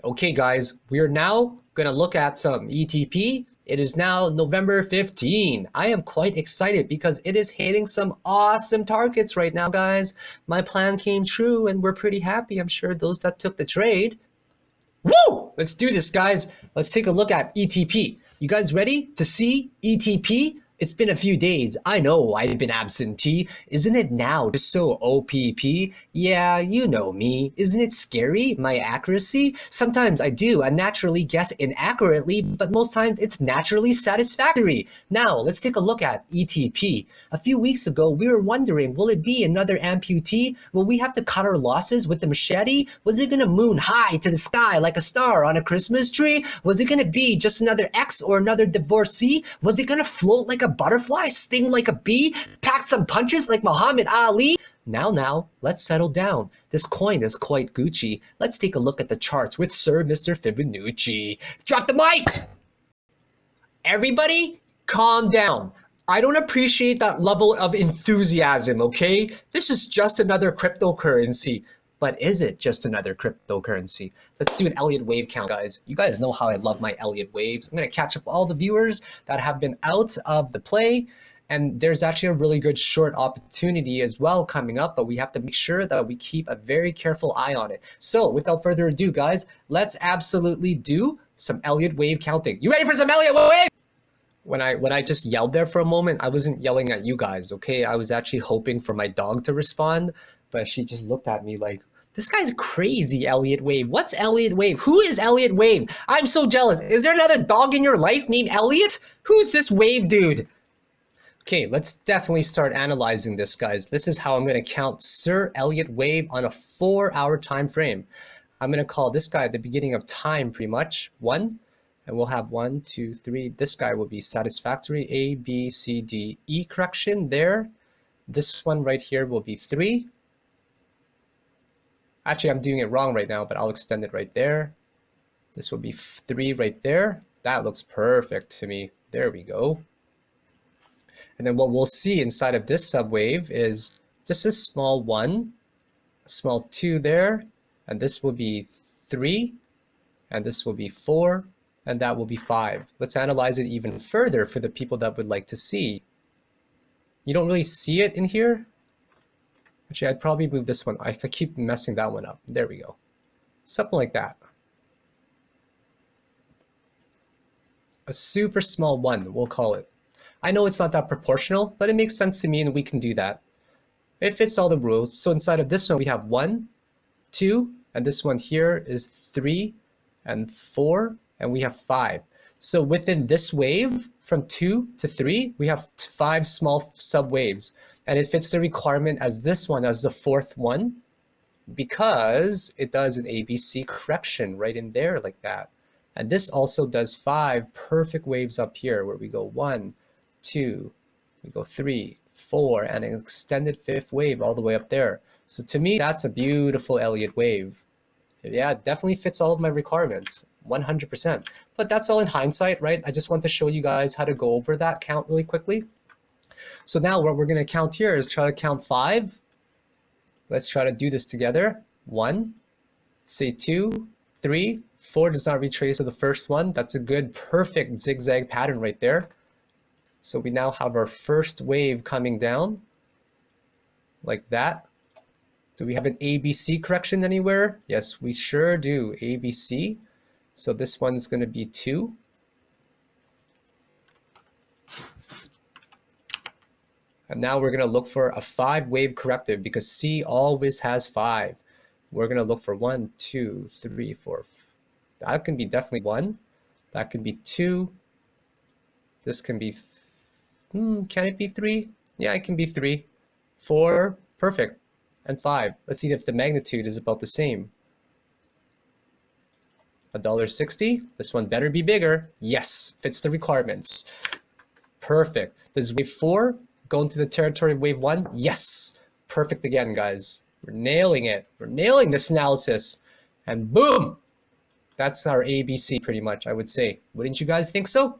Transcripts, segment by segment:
Okay guys, we are now going to look at some ETP. It is now November 15. I am quite excited because it is hitting some awesome targets right now, guys. My plan came true and we're pretty happy. I'm sure those that took the trade. Woo! Let's do this, guys. Let's take a look at ETP. You guys ready to see ETP? It's been a few days. I know I've been absentee. Isn't it now just so OPP? Yeah, you know me. Isn't it scary, my accuracy? Sometimes I do unnaturally guess inaccurately, but most times it's naturally satisfactory. Now, let's take a look at ETP. A few weeks ago, we were wondering, will it be another amputee? Will we have to cut our losses with a machete? Was it gonna moon high to the sky like a star on a Christmas tree? Was it gonna be just another ex or another divorcee? Was it gonna float like a butterfly, sting like a bee, pack some punches like Muhammad Ali? Now, let's settle down. This coin is quite Gucci. Let's take a look at the charts with Sir Mr. Fibonacci. Drop the mic! Everybody, calm down. I don't appreciate that level of enthusiasm, okay? This is just another cryptocurrency. But is it just another cryptocurrency? Let's do an Elliott wave count, guys. You guys know how I love my Elliott waves. I'm going to catch up all the viewers that have been out of the play. And there's actually a really good short opportunity as well coming up, but we have to make sure that we keep a very careful eye on it. So without further ado, guys, let's absolutely do some Elliott wave counting. You ready for some Elliott wave? When I just yelled there for a moment, I wasn't yelling at you guys, okay? I was actually hoping for my dog to respond, but she just looked at me like, this guy's crazy, Elliott Wave. What's Elliott Wave? Who is Elliott Wave? I'm so jealous. Is there another dog in your life named Elliott? Who's this wave dude? Okay, let's definitely start analyzing this, guys. This is how I'm going to count Sir Elliott Wave on a 4-hour time frame. I'm going to call this guy at the beginning of time pretty much. 1. And we'll have 1, 2, 3. This guy will be satisfactory. A, B, C, D, E correction there. This one right here will be 3. Actually, I'm doing it wrong right now, but I'll extend it right there. This will be 3 right there. That looks perfect to me. There we go. And then what we'll see inside of this subwave is just a small 1, a small 2 there, and this will be 3, and this will be 4, and that will be 5. Let's analyze it even further for the people that would like to see. You don't really see it in here. Actually, I'd probably move this one. I keep messing that one up. There we go. Something like that. A super small 1, we'll call it. I know it's not that proportional, but it makes sense to me and we can do that. It fits all the rules. So inside of this one, we have 1, 2, and this one here is 3 and 4, and we have 5. So within this wave, from 2 to 3, we have 5 small subwaves. And it fits the requirement as this one as the 4th one because it does an ABC correction right in there like that. And this also does 5 perfect waves up here where we go 1, 2, we go 3, 4, and an extended 5th wave all the way up there. So to me, that's a beautiful Elliott wave. Yeah, it definitely fits all of my requirements, 100%. But that's all in hindsight, right? I just want to show you guys how to go over that count really quickly. So now what we're going to count here is try to count 5. Let's try to do this together. 1, say 2, 3, 4 does not retrace to the first one. That's a good, perfect zigzag pattern right there. So we now have our first wave coming down like that. Do we have an ABC correction anywhere? Yes, we sure do. ABC. So this one's going to be 2. And now we're going to look for a 5 wave corrective because C always has 5. We're going to look for 1, 2, 3, 4. That can be definitely 1. That can be 2. This can be, can it be 3? Yeah, it can be 3. 4, perfect. And 5. Let's see if the magnitude is about the same. $1.60. This one better be bigger. Yes, fits the requirements. Perfect. Does wave 4 go into the territory of wave 1? Yes. Perfect again, guys. We're nailing it. We're nailing this analysis. And boom! That's our ABC pretty much, I would say. Wouldn't you guys think so?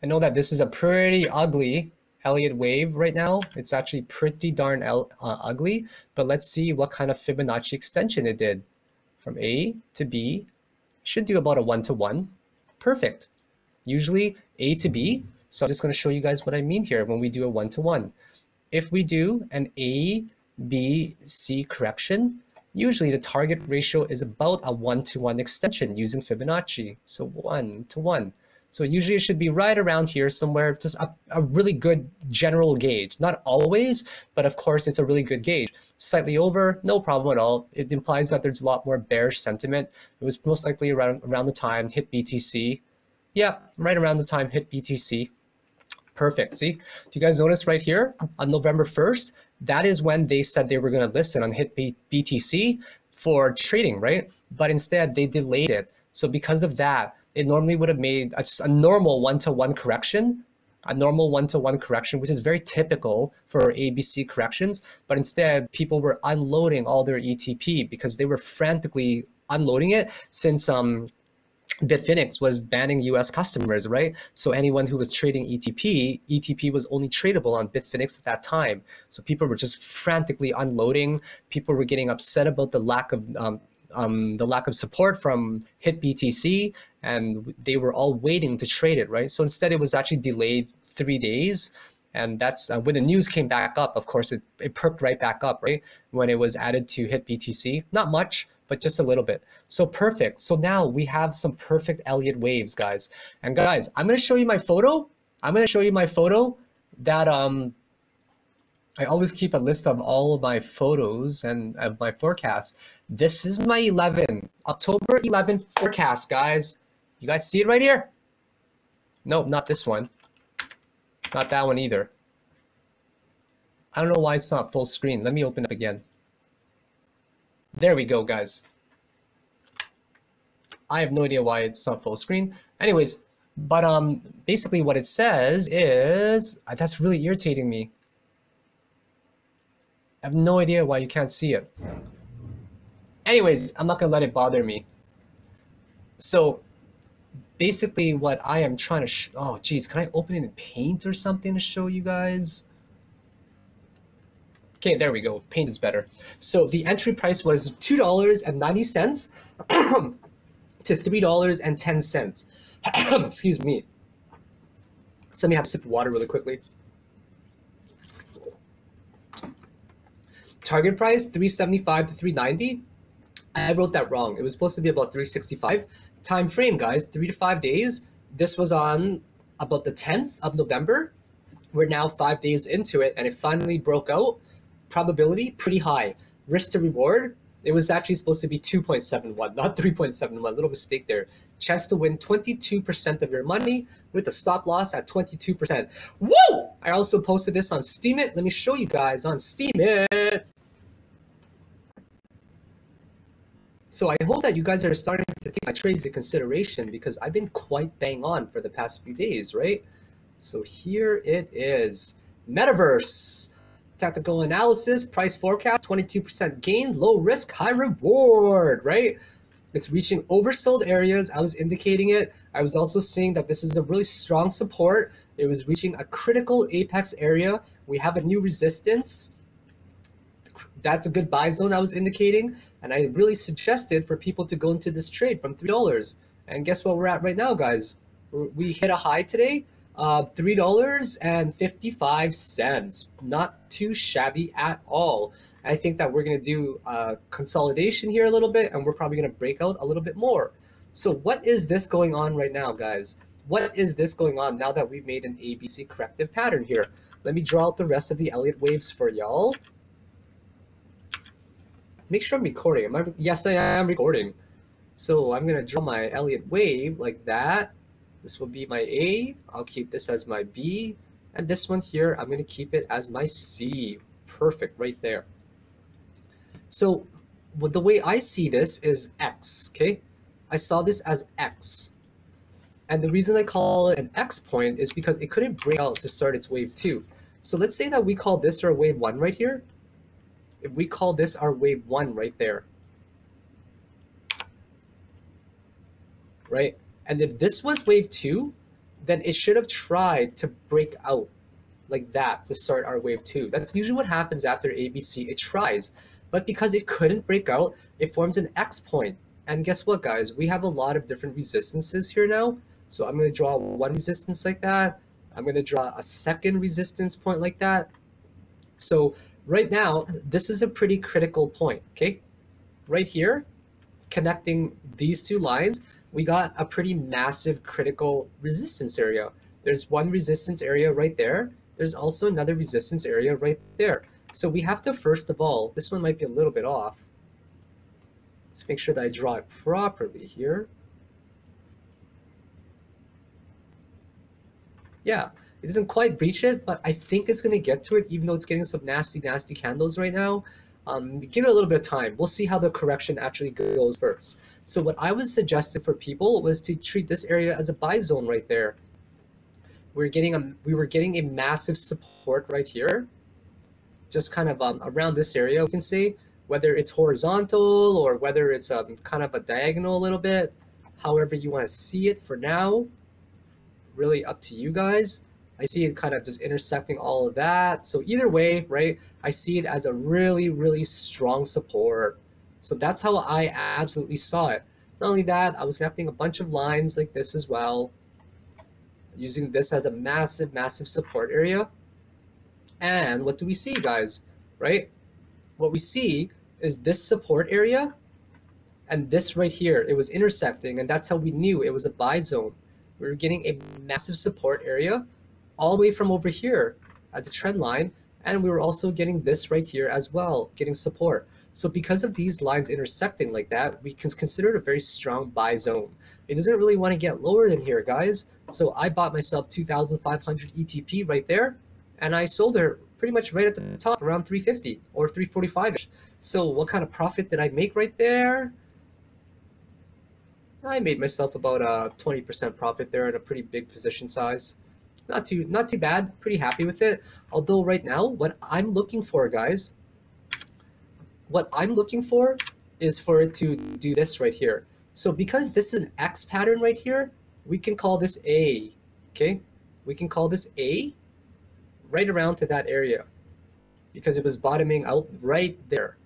I know that this is a pretty ugly Elliott wave right now. It's actually pretty darn ugly, but let's see what kind of Fibonacci extension it did. From A to B should do about a 1-to-1. Perfect. Usually A to B. So I'm just going to show you guys what I mean here when we do a 1-to-1. If we do an A, B, C correction, usually the target ratio is about a 1-to-1 extension using Fibonacci. So 1-to-1. So usually it should be right around here somewhere, just a really good general gauge. Not always, but of course it's a really good gauge. Slightly over, no problem at all. It implies that there's a lot more bearish sentiment. It was most likely around the time hit BTC. Yeah, right around the time hit BTC. Perfect. See, do you guys notice right here on November 1st, that is when they said they were going to listen on hit BTC for trading, right? But instead they delayed it. So because of that, it normally would have made just a normal 1-to-1 correction, which is very typical for ABC corrections. But instead, people were unloading all their ETP because they were frantically unloading it since Bitfinex was banning US customers, right? So anyone who was trading ETP was only tradable on Bitfinex at that time. So people were just frantically unloading. People were getting upset about the lack of support from hit BTC, and they were all waiting to trade it, right? So instead it was actually delayed 3 days, and that's when the news came back up. Of course, it perked right back up, right? When it was added to hit BTC, not much, but just a little bit. So perfect. So now we have some perfect Elliott waves, guys. And guys, I'm going to show you my photo. That I always keep a list of all of my photos and of my forecasts. This is my October 11 forecast, guys. You guys see it right here? Nope, not this one. Not that one either. I don't know why it's not full screen. Let me open it up again. There we go, guys. I have no idea why it's not full screen. Anyways, but basically what it says is, that's really irritating me. I have no idea why you can't see it. Anyways, I'm not gonna let it bother me. So basically what I am trying to oh geez, can I open it in Paint or something to show you guys? Okay, there we go. Paint is better. So the entry price was $2.90 to $3.10. Excuse me. So let me have a sip of water really quickly. Target price 375 to 390. I wrote that wrong. It was supposed to be about 365. Time frame, guys, 3 to 5 days. This was on about the 10th of November. We're now 5 days into it, and it finally broke out. Probability pretty high. Risk to reward, it was actually supposed to be 2.71, not 3.71. Little mistake there. Chance to win 22% of your money with a stop loss at 22%. Woo! I also posted this on Steemit. Let me show you guys on Steemit. So I hope that you guys are starting to take my trades into consideration, because I've been quite bang on for the past few days, right? So here it is. Metaverse. Tactical analysis, price forecast, 22% gain, low risk, high reward, right? It's reaching oversold areas. I was indicating it. I was also saying that this is a really strong support. It was reaching a critical apex area. We have a new resistance. That's a good buy zone I was indicating. And I really suggested for people to go into this trade from $3. And guess what we're at right now, guys? We hit a high today. $3.55. Not too shabby at all. I think that we're going to do consolidation here a little bit, and we're probably going to break out a little bit more. So what is this going on right now, guys? What is this going on now that we've made an ABC corrective pattern here? Let me draw out the rest of the Elliott waves for y'all. Make sure I'm recording. Yes, I am recording. So I'm going to draw my Elliott wave like that. This will be my A. I'll keep this as my B. And this one here, I'm going to keep it as my C. Perfect, right there. So the way I see this is X, okay? I saw this as X. And the reason I call it an X point is because it couldn't break out to start its wave 2. So let's say that we call this our wave 1 right here. If we call this our wave 1 right there. Right? And if this was wave 2, then it should have tried to break out like that to start our wave 2. That's usually what happens after ABC. It tries, but because it couldn't break out, it forms an X point. And guess what, guys? We have a lot of different resistances here now. So I'm going to draw one resistance like that. I'm going to draw a second resistance point like that. So right now, this is a pretty critical point, okay? Right here, connecting these two lines, we got a pretty massive critical resistance area. There's one resistance area right there. There's also another resistance area right there. So we have to, first of all, this one might be a little bit off. Let's make sure that I draw it properly here. Yeah, it doesn't quite reach it, but I think it's going to get to it, even though it's getting some nasty, nasty candles right now. Give it a little bit of time. We'll see how the correction actually goes first. So what I was suggesting for people was to treat this area as a buy zone right there. We were getting a massive support right here, just kind of around this area, we can see, whether it's horizontal or whether it's kind of a diagonal a little bit, however you want to see it for now. Really up to you guys. I see it kind of just intersecting all of that. So either way, right, I see it as a really, really strong support. So that's how I absolutely saw it. Not only that, I was connecting a bunch of lines like this as well, using this as a massive, massive support area. And what do we see, guys, right? What we see is this support area and this right here. It was intersecting, and that's how we knew it was a buy zone. We were getting a massive support area all the way from over here as a trend line, and we were also getting this right here as well, getting support. So because of these lines intersecting like that, we can consider it a very strong buy zone. It doesn't really want to get lower than here, guys. So I bought myself 2,500 ETP right there, and I sold her pretty much right at the top, around 350 or 345-ish. So what kind of profit did I make right there? I made myself about a 20% profit there in a pretty big position size. Not too bad, pretty happy with it. Although right now, what I'm looking for, guys, what I'm looking for is for it to do this right here. So because this is an X pattern right here, we can call this A, okay? We can call this A right around to that area because it was bottoming out right there.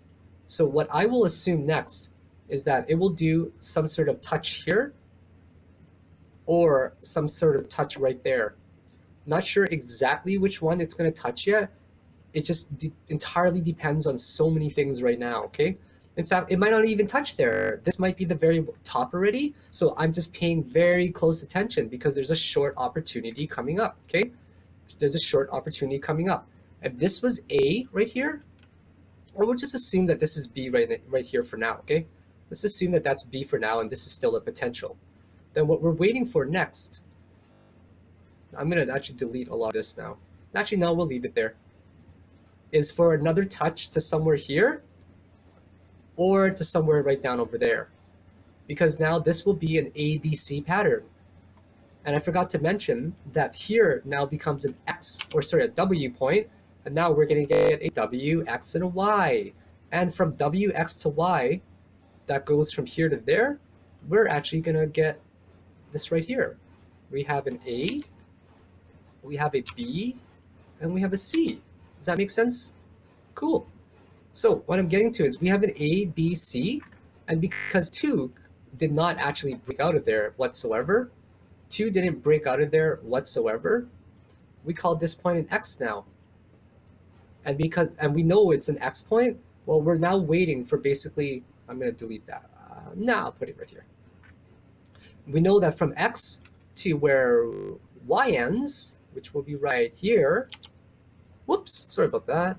So what I will assume next is that it will do some sort of touch here or some sort of touch right there. Not sure exactly which one it's going to touch yet. It just entirely depends on so many things right now, okay? In fact, it might not even touch there. This might be the very top already, so I'm just paying very close attention because there's a short opportunity coming up, okay? There's a short opportunity coming up. If this was A right here, or we'll just assume that this is B right here for now, okay? Let's assume that that's B for now and this is still a potential. Then what we're waiting for next, I'm going to actually delete a lot of this now. Actually, no, we'll leave it there. Is for another touch to somewhere here or to somewhere right down over there. Because now this will be an ABC pattern. And I forgot to mention that here now becomes an X, or sorry, a W point, and now we're going to get a W, X, and a Y. And from W, X to Y, that goes from here to there, we're actually going to get this right here. We have an A, we have a B, and we have a C. Does that make sense? Cool. So what I'm getting to is we have an A, B, C, and because 2 did not actually break out of there whatsoever, 2 didn't break out of there whatsoever, we call this point an X now. And we know it's an X point, well, we're now waiting for basically, I'm going to delete that. I'll put it right here. We know that from X to where Y ends, which will be right here. Whoops, sorry about that.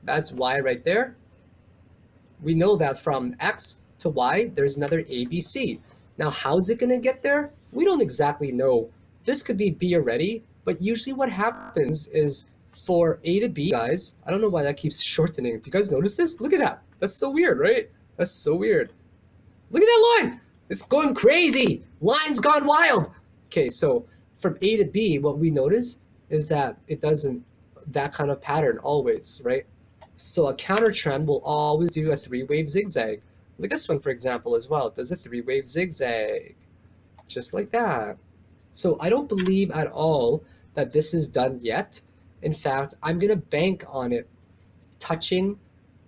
That's Y right there. We know that from X to Y, there's another ABC. Now, how's it going to get there? We don't exactly know. This could be B already, but usually what happens is for A to B, guys, I don't know why that keeps shortening. If you guys notice this, look at that. That's so weird, right? That's so weird. Look at that line. It's going crazy. Line's gone wild. Okay, so from A to B, what we notice is that it doesn't, that kind of pattern always, right? So a counter trend will always do a 3-wave zigzag. Look at this one, for example, as well. It does a 3-wave zigzag, just like that. So I don't believe at all that this is done yet. In fact, I'm going to bank on it touching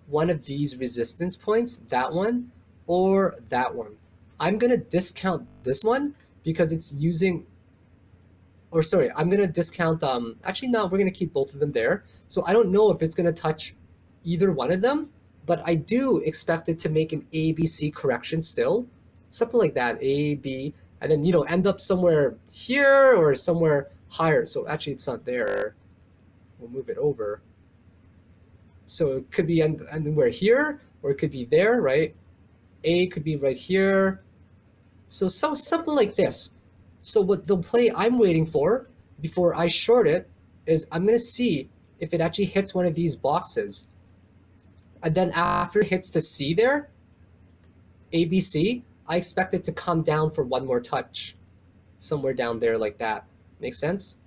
one of these resistance points, that one, or that one. I'm gonna discount this one because it's using, or sorry, I'm gonna discount, actually no, we're gonna keep both of them there. So I don't know if it's gonna touch either one of them, but I do expect it to make an ABC correction still, something like that, A, B, and then, you know, end up somewhere here or somewhere higher. So actually it's not there. We'll move it over. So it could be anywhere here, or it could be there, right? A could be right here. So something like this. So what the play I'm waiting for before I short it is I'm going to see if it actually hits one of these boxes. And then after it hits to C there, ABC, I expect it to come down for one more touch. Somewhere down there like that. Make sense?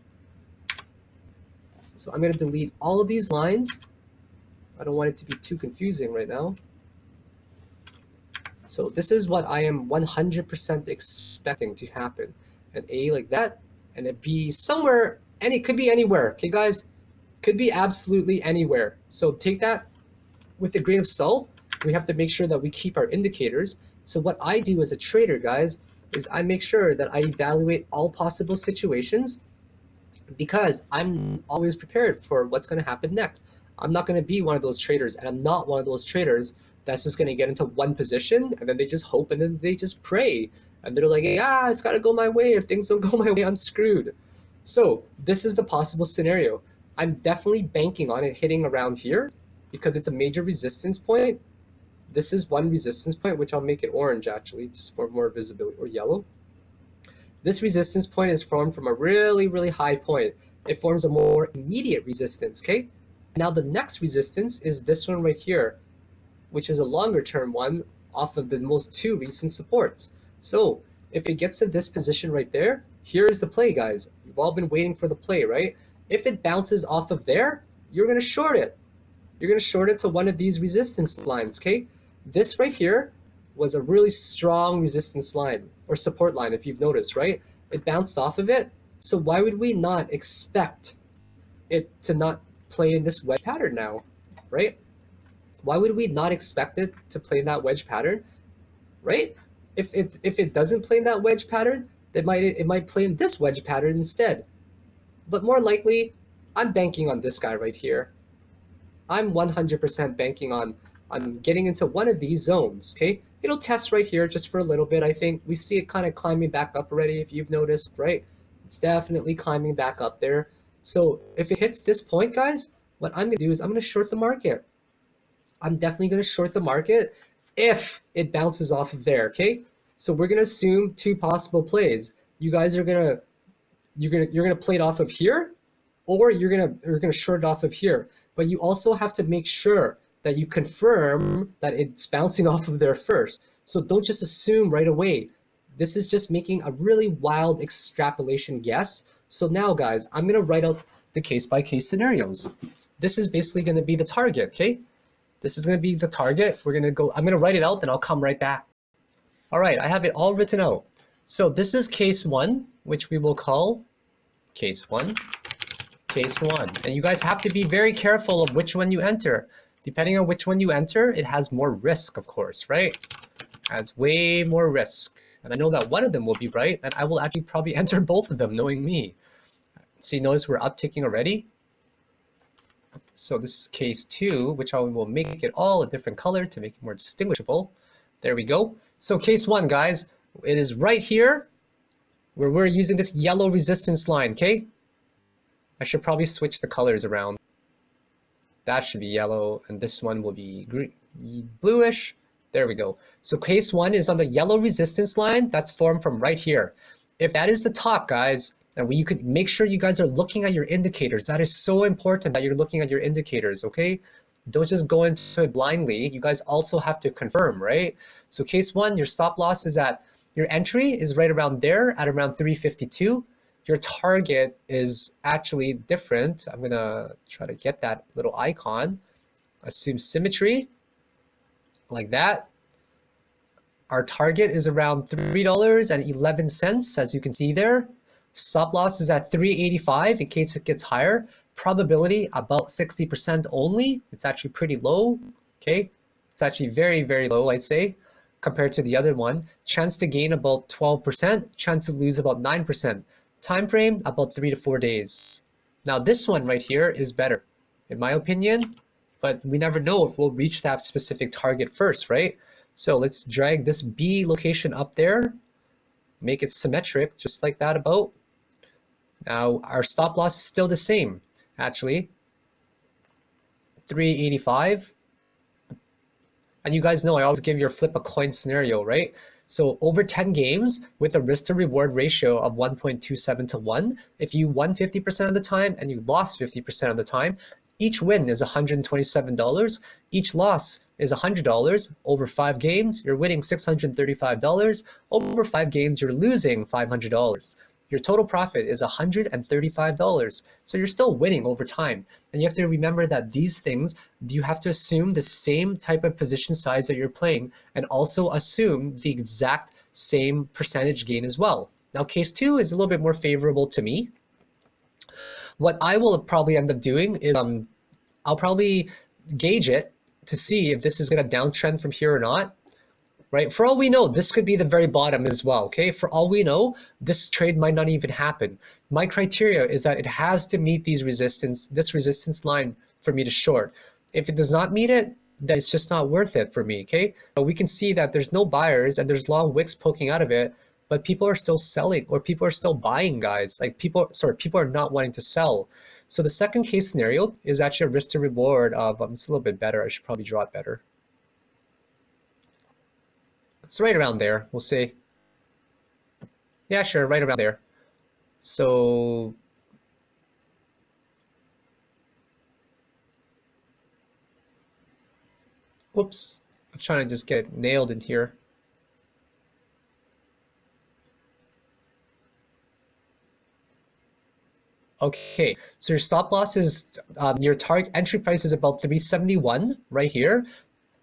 So I'm going to delete all of these lines. I don't want it to be too confusing right now. So this is what I am 100% expecting to happen. An A like that, and a B somewhere, and it could be anywhere, okay guys? Could be absolutely anywhere. So take that with a grain of salt. We have to make sure that we keep our indicators. So what I do as a trader, guys, is I make sure that I evaluate all possible situations because I'm always prepared for what's going to happen next. I'm not going to be one of those traders, and I'm not one of those traders that's just going to get into one position and then they just hope and then they just pray. And they're like, yeah, it's got to go my way. If things don't go my way, I'm screwed. So this is the possible scenario. I'm definitely banking on it hitting around here because it's a major resistance point. This is one resistance point, which I'll make it orange actually, just for more visibility, or yellow. This resistance point is formed from a really, really high point. It forms a more immediate resistance, okay? Now the next resistance is this one right here, which is a longer term one off of the most two recent supports. So if it gets to this position right there, here's the play, guys. You've all been waiting for the play, right? If it bounces off of there, you're going to short it. You're going to short it to one of these resistance lines, okay? This right here was a really strong resistance line, or support line if you've noticed, right? It bounced off of it. So why would we not expect it to not play in this wedge pattern now, right? Why would we not expect it to play in that wedge pattern, right? If it doesn't play in that wedge pattern, it might play in this wedge pattern instead. But more likely, I'm banking on this guy right here. I'm 100% banking on getting into one of these zones, okay? It'll test right here just for a little bit, I think. We see it kind of climbing back up already, if you've noticed, right? It's definitely climbing back up there. So if it hits this point, guys, what I'm going to do is I'm going to short the market. I'm definitely going to short the market if it bounces off of there, okay? So we're going to assume two possible plays. You guys are you're gonna play it off of here, or you're gonna short it off of here. But you also have to make sure that you confirm that it's bouncing off of there first. So don't just assume right away. This is just making a really wild extrapolation guess. So now, guys, I'm gonna write out the case-by-case scenarios. This is basically gonna be the target, okay? This is gonna be the target. I'm gonna write it out, then I'll come right back. All right, I have it all written out. So this is case one, which we will call case one. And you guys have to be very careful of which one you enter. Depending on which one you enter, it has more risk, of course, right? It has way more risk. And I know that one of them will be right, and I will actually probably enter both of them, knowing me. So you notice we're upticking already. So this is case two, which I will make it all a different color to make it more distinguishable. There we go. So case one, guys, it is right here where we're using this yellow resistance line, okay? I should probably switch the colors around. That should be yellow, and this one will be bluish. There we go. So case one is on the yellow resistance line that's formed from right here. If that is the top, guys, and you could make sure you guys are looking at your indicators. That is so important that you're looking at your indicators, okay? Don't just go into it blindly. You guys also have to confirm, right? So case one, your stop loss is your entry is right around there at around 352. Your target is actually different. I'm gonna try to get that little icon. Assume symmetry, like that. Our target is around $3.11, as you can see there. Stop loss is at 385 in case it gets higher. Probability about 60% only. It's actually pretty low. okay? It's actually very, very low, I'd say, compared to the other one. Chance to gain about 12%, chance to lose about 9%. Time frame, about 3 to 4 days. Now this one right here is better, in my opinion, but we never know if we'll reach that specific target first, right? So let's drag this B location up there, make it symmetric, just like that about. Now our stop loss is still the same, actually, 385. And you guys know I always give your flip a coin scenario, right? So over 10 games with a risk to reward ratio of 1.27 to 1, if you won 50% of the time and you lost 50% of the time, each win is $127. Each loss is $100. Over 5 games, you're winning $635. Over 5 games, you're losing $500. Your total profit is $135. So you're still winning over time. And you have to remember that these things, you have to assume the same type of position size that you're playing and also assume the exact same percentage gain as well. Now case 2 is a little bit more favorable to me. What I will probably end up doing is I'll probably gauge it to see if this is going to downtrend from here or not. Right? For all we know, this could be the very bottom as well, okay? For all we know, this trade might not even happen. My criteria is that it has to meet this resistance line for me to short. If it does not meet it, then it's just not worth it for me, okay? But we can see that there's no buyers and there's long wicks poking out of it, but people are still selling or people are still buying, guys. Like people are not wanting to sell. So the second case scenario is actually a risk to reward of, it's a little bit better. I should probably draw it better. It's right around there, we'll see. Yeah, sure, right around there. So whoops, I'm trying to just get it nailed in here. Okay, so your stop loss is, your target entry price is about 371 right here.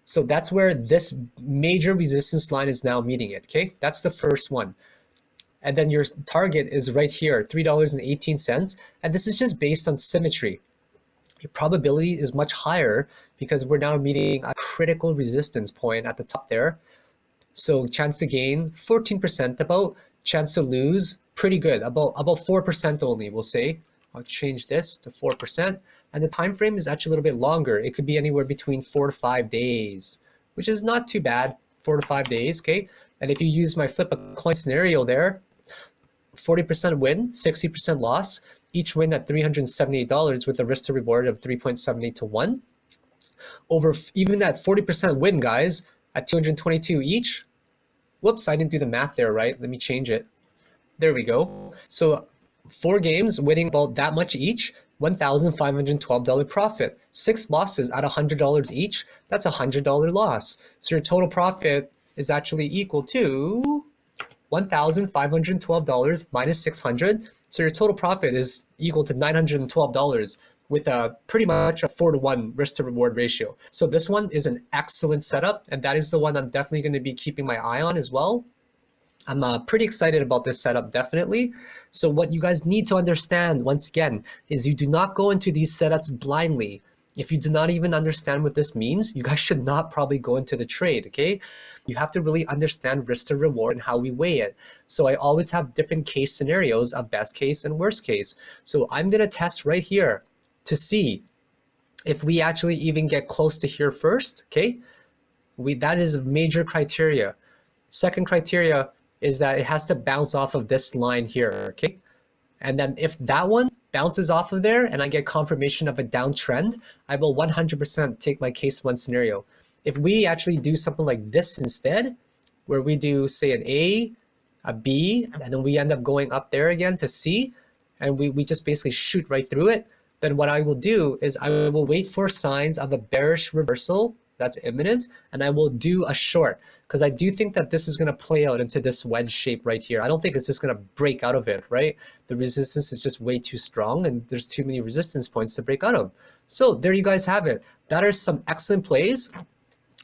So that's where this major resistance line is now meeting it, okay? That's the first one. And then your target is right here, $3.18. And this is just based on symmetry. Your probability is much higher because we're now meeting a critical resistance point at the top there. So chance to gain, 14% about. Chance to lose, pretty good, about 4% only, we'll say. I'll change this to 4%. And the time frame is actually a little bit longer. It could be anywhere between 4 to 5 days, which is not too bad, 4 to 5 days, okay? And if you use my flip a coin scenario there, 40% win, 60% loss, each win at $378 with a risk to reward of 3.78 to 1. Over even that 40% win, guys, at 222 each. Whoops, I didn't do the math there, right? Let me change it. There we go. So 4 games winning about that much each, $1,512 profit. 6 losses at $100 each, that's a $100 loss. So your total profit is actually equal to $1,512 minus 600. So your total profit is equal to $912 with a pretty much a 4 to 1 risk to reward ratio. So this one is an excellent setup, and that is the one I'm definitely going to be keeping my eye on as well. I'm pretty excited about this setup, definitely. So what you guys need to understand, once again, is you do not go into these setups blindly. If you do not even understand what this means, you guys should not probably go into the trade, okay? You have to really understand risk to reward and how we weigh it. So I always have different case scenarios of best case and worst case. So I'm gonna test right here to see if we actually even get close to here first, okay? That is a major criteria. Second criteria is that it has to bounce off of this line here, okay? And then if that one bounces off of there and I get confirmation of a downtrend, I will 100% take my case 1 scenario. If we actually do something like this instead, where we do say an A, a B, and then we end up going up there again to C, and we just basically shoot right through it, then what I will do is I will wait for signs of a bearish reversal that's imminent, and I will do a short, because I do think that this is going to play out into this wedge shape right here. I don't think it's just going to break out of it, right? The resistance is just way too strong, and there's too many resistance points to break out of. So there you guys have it. That are some excellent plays.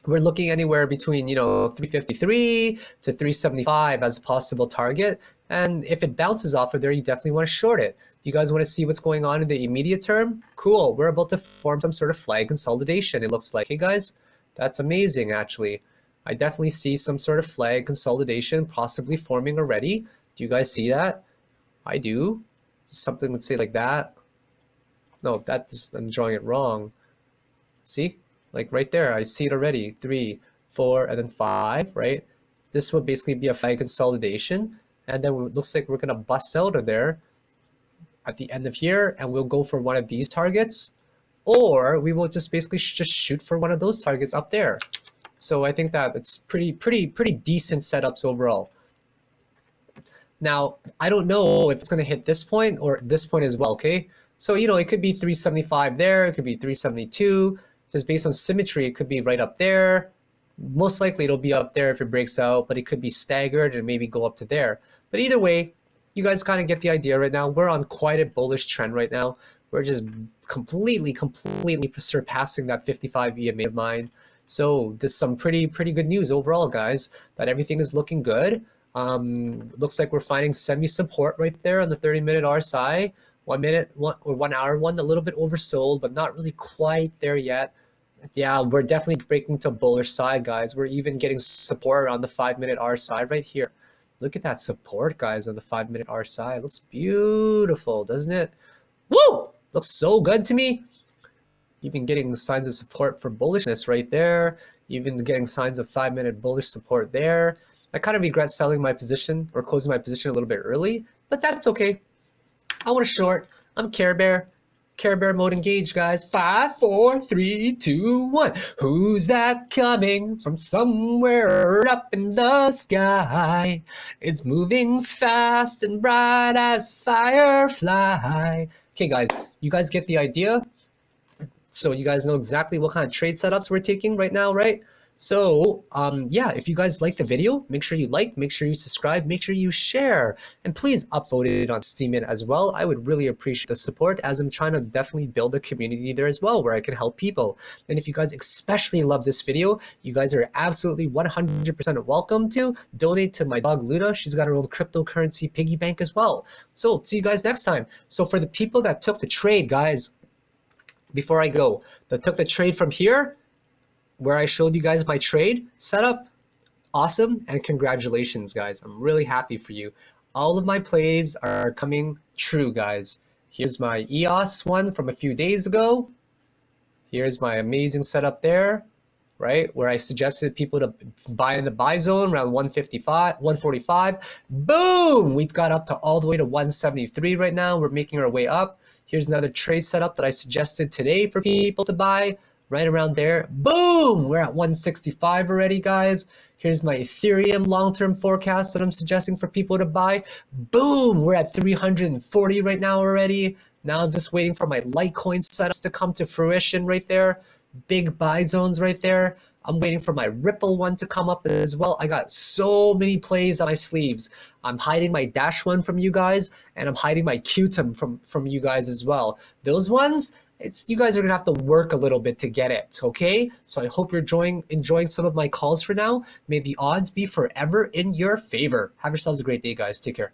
We're looking anywhere between, 353 to 375 as a possible target, and if it bounces off of there, you definitely want to short it. Do you guys want to see what's going on in the immediate term? Cool, we're about to form some sort of flag consolidation, it looks like. Hey guys, That's amazing, actually. I definitely see some sort of flag consolidation possibly forming already. Do you guys see that? I do. Something, let's say like that. No, I'm drawing it wrong. See? Like right there, I see it already. 3, 4, and then 5, right? This would basically be a flag consolidation. And then it looks like we're going to bust out of there at the end of here, and we'll go for one of these targets. Or we will just basically just shoot for one of those targets up there. So I think that it's pretty decent setups overall. Now, I don't know if it's going to hit this point or this point as well, okay? So, you know, it could be 375 there, it could be 372. Just based on symmetry, it could be right up there. Most likely it'll be up there if it breaks out, but it could be staggered and maybe go up to there. But either way, you guys kind of get the idea right now. We're on quite a bullish trend right now. We're just completely surpassing that 55 EMA of mine. So there's some pretty good news overall, guys, that everything is looking good. Looks like we're finding semi-support right there on the 30-minute RSI. 1 hour one, a little bit oversold, but not really quite there yet. Yeah, we're definitely breaking to bullish side, guys. We're even getting support around the 5-minute RSI right here. Look at that support, guys, on the 5-minute RSI. It looks beautiful, doesn't it? Woo! Looks so good to me. Even getting the signs of support for bullishness right there. Even getting signs of 5-minute bullish support there. I kind of regret selling my position or closing my position a little bit early, but that's okay. I want to short. I'm Care Bear. Care Bear mode engaged, guys. 5, 4, 3, 2, 1. Who's that coming from somewhere up in the sky? It's moving fast and bright as firefly. Okay, guys, you guys get the idea? So you guys know exactly what kind of trade setups we're taking right now, right? So yeah, if you guys like the video, make sure you like, make sure you subscribe, make sure you share, and please upvote it on Steemit as well. I would really appreciate the support, as I'm trying to definitely build a community there as well where I can help people. And if you guys especially love this video, you guys are absolutely 100% welcome to donate to my dog Luna. She's got her own cryptocurrency piggy bank as well. So see you guys next time. So for the people that took the trade, guys, before I go, that took the trade from here, where I showed you guys my trade setup, awesome, and congratulations, guys. I'm really happy for you. All of my plays are coming true, guys. Here's my EOS one from a few days ago. Here's my amazing setup there, right, where I suggested people to buy in the buy zone around 155, 145. Boom! We got up to all the way to 173 right now. We're making our way up. Here's another trade setup that I suggested today for people to buy. Right around there. Boom! We're at 165 already, guys. Here's my Ethereum long-term forecast that I'm suggesting for people to buy. Boom! We're at 340 right now already. Now I'm just waiting for my Litecoin setups to come to fruition right there. Big buy zones right there. I'm waiting for my Ripple one to come up as well. I got so many plays on my sleeves. I'm hiding my Dash one from you guys, and I'm hiding my Qtum from you guys as well. Those ones, you guys are gonna have to work a little bit to get it, okay? So I hope you're enjoying some of my calls for now. May the odds be forever in your favor. Have yourselves a great day, guys. Take care.